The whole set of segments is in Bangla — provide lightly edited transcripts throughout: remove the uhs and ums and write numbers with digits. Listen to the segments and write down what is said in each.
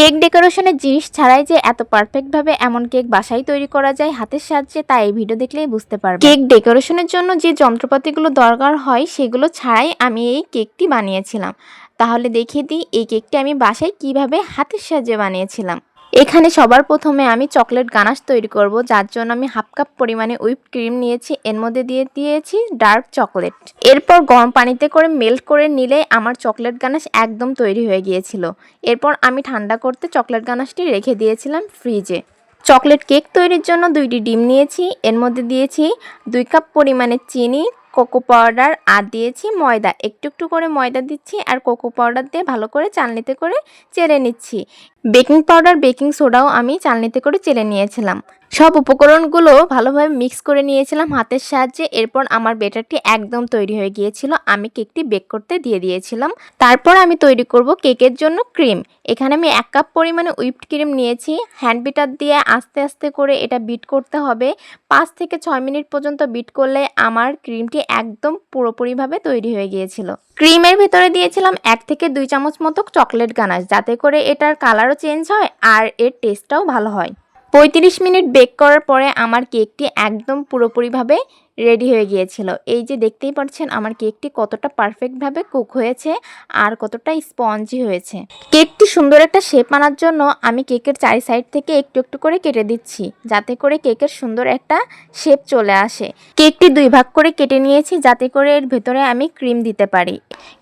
কেক ডেকোরেশনের জিনিস ছাড়াই যে এত পারফেক্টভাবে এমন কেক বাসায় তৈরি করা যায় হাতের সাহায্যে, তা এই ভিডিও দেখলেই বুঝতে পারবেন। কেক ডেকোরেশনের জন্য যে যন্ত্রপাতিগুলো দরকার হয় সেগুলো ছাড়াই আমি এই কেকটি বানিয়েছিলাম। তাহলে দেখিয়ে দিই এই কেকটি আমি বাসায় কিভাবে হাতের সাহায্যে বানিয়েছিলাম। এখানে সবার প্রথমে আমি চকলেট গানাশ তৈরি করব, যার জন্য আমি হাফ কাপ পরিমাণে হুইপড ক্রিম নিয়েছি, এর মধ্যে দিয়ে দিয়েছি ডার্ক চকলেট। এরপর গরম পানিতে করে মেল্ট করে নিলে আমার চকলেট গানাশ একদম তৈরি হয়ে গিয়েছিল। এরপর আমি ঠান্ডা করতে চকলেট গানাশটি রেখে দিয়েছিলাম ফ্রিজে। চকলেট কেক তৈরির জন্য 2টি ডিম নিয়েছি, এর মধ্যে দিয়েছি 2 কাপ পরিমাণে চিনি, কোকো পাউডার আর দিয়েছি ময়দা। একটু একটু করে ময়দা দিচ্ছি আর কোকো পাউডার দিয়ে ভালো করে চালনিতে করে চেলে নিচ্ছি। বেকিং পাউডার, বেকিং সোডাও আমি চালনিতে করে চেলে নিয়েছিলাম। সব উপকরণগুলো ভালোভাবে মিক্স করে নিয়েছিলাম হাতের সাহায্যে। এরপর আমার ব্যাটারটি একদম তৈরি হয়ে গিয়েছিল। আমি কেকটি বেক করতে দিয়ে দিয়েছিলাম। তারপর আমি তৈরি করব কেকের জন্য ক্রিম। এখানে আমি 1 কাপ পরিমাণে হুইপড ক্রিম নিয়েছি। হ্যান্ড বিটার দিয়ে আস্তে আস্তে করে এটা বিট করতে হবে। 5 থেকে 6 মিনিট পর্যন্ত বিট করলে আমার ক্রিমটি একদম পুরোপুরিভাবে তৈরি হয়ে গিয়েছিল। ক্রিমের ভেতরে দিয়েছিলাম 1 থেকে 2 চামচ মতো চকলেট গানাশ, যাতে করে এটার কালারও চেঞ্জ হয় আর এর টেস্টটাও ভালো হয়। 35 মিনিট বেক করার পরে আমার কেকটি একদম পুরোপুরিভাবে রেডি হয়ে গিয়েছিল। এই যে দেখতেই পাচ্ছেন আমার কেকটি কতটা পারফেক্টভাবে কুক হয়েছে আর কতটা স্পঞ্জি হয়েছে। কেকটি সুন্দর একটা শেপ আনার জন্য আমি কেকের 4 সাইড থেকে একটু একটু করে কেটে দিচ্ছি, যাতে করে কেকের সুন্দর একটা শেপ চলে আসে। কেকটি 2 ভাগ করে কেটে নিয়েছি, যাতে করে এর ভেতরে আমি ক্রিম দিতে পারি।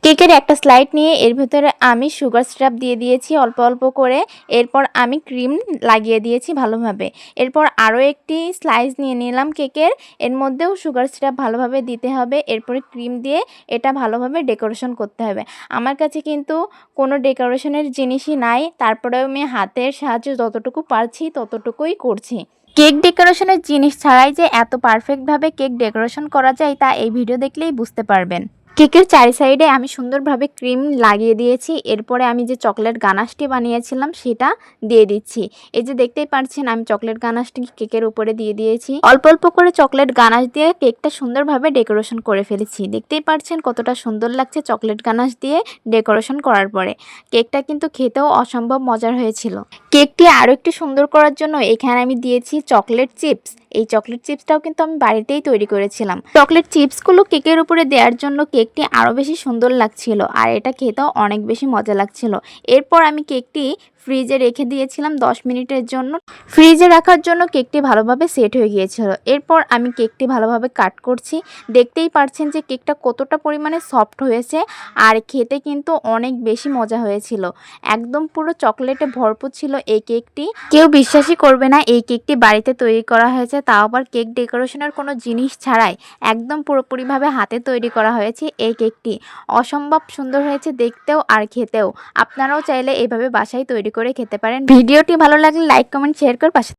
কেকের একটা স্লাইড নিয়ে এর ভেতরে আমি সুগার সিরাপ দিয়ে দিয়েছি অল্প অল্প করে। এরপর আমি ক্রিম লাগিয়ে দিয়েছি ভালোভাবে। এরপর আরও একটি স্লাইস নিয়ে নিলাম কেকের, এর মধ্যেও সুগার সিরাপ ভালোভাবে দিতে হবে। এরপরে ক্রিম দিয়ে এটা ভালোভাবে ডেকোরেশন করতে হবে। আমার কাছে কিন্তু কোনো ডেকোরেশনের জিনিসই নাই, তারপরেও আমি হাতের সাহায্যে যতটুকু পারছি ততটুকুই করছি। কেক ডেকোরেশনের জিনিস ছাড়াই যে এত পারফেক্টভাবে কেক ডেকোরেশন করা যায় তা এই ভিডিও দেখলেই বুঝতে পারবেন। কেকের 4 সাইডে আমি সুন্দরভাবে ক্রিম লাগিয়ে দিয়েছি। এরপরে আমি যে চকলেট গানাশটি বানিয়েছিলাম সেটা দিয়ে দিচ্ছি। এই যে দেখতেই পাচ্ছেন আমি চকলেট গানাশটি কেকের উপরে দিয়ে দিয়েছি। অল্প অল্প করে চকলেট গানাশ দিয়ে কেকটা সুন্দরভাবে ডেকোরেশন করে ফেলেছি। দেখতেই পাচ্ছেন কতটা সুন্দর লাগছে চকলেট গানাশ দিয়ে ডেকোরেশন করার পরে। কেকটা কিন্তু খেতেও অসম্ভব মজার হয়েছিল। কেকটি আরও একটু সুন্দর করার জন্য এখানে আমি দিয়েছি চকলেট চিপস। এই চকলেট চিপসটাও কিন্তু আমি বাড়িতেই তৈরি করেছিলাম। চকলেট চিপসগুলো কেকের উপরে দেওয়ার জন্য কেকটি আরও বেশি সুন্দর লাগছিল আর এটা খেতেও অনেক বেশি মজা লাগছিল। এরপর আমি কেকটি ফ্রিজে রেখে দিয়েছিলাম 10 মিনিটের জন্য। ফ্রিজে রাখার জন্য কেকটি ভালোভাবে সেট হয়ে গিয়েছিল। এরপর আমি কেকটি ভালোভাবে কাট করছি। দেখতেই পাচ্ছেন যে কেকটা কতটা পরিমাণে সফট হয়েছে আর খেতে কিন্তু অনেক বেশি মজা হয়েছিল। একদম পুরো চকলেটে ভরপুর ছিল এই কেকটি। কেউ বিশ্বাসই করবে না এই কেকটি বাড়িতে তৈরি করা হয়েছে, তাও আবার কেক ডেকোরেশনের কোনো জিনিস ছাড়াই একদম পুরোপুরিভাবে হাতে তৈরি করা হয়েছে। এই কেকটি অসম্ভব সুন্দর হয়েছে দেখতেও আর খেতেও। আপনারাও চাইলে এভাবে বাসায় তৈরি করে খেতে পারেন। ভিডিওটি ভালো লাগলে লাইক, কমেন্ট, শেয়ার করে পাশে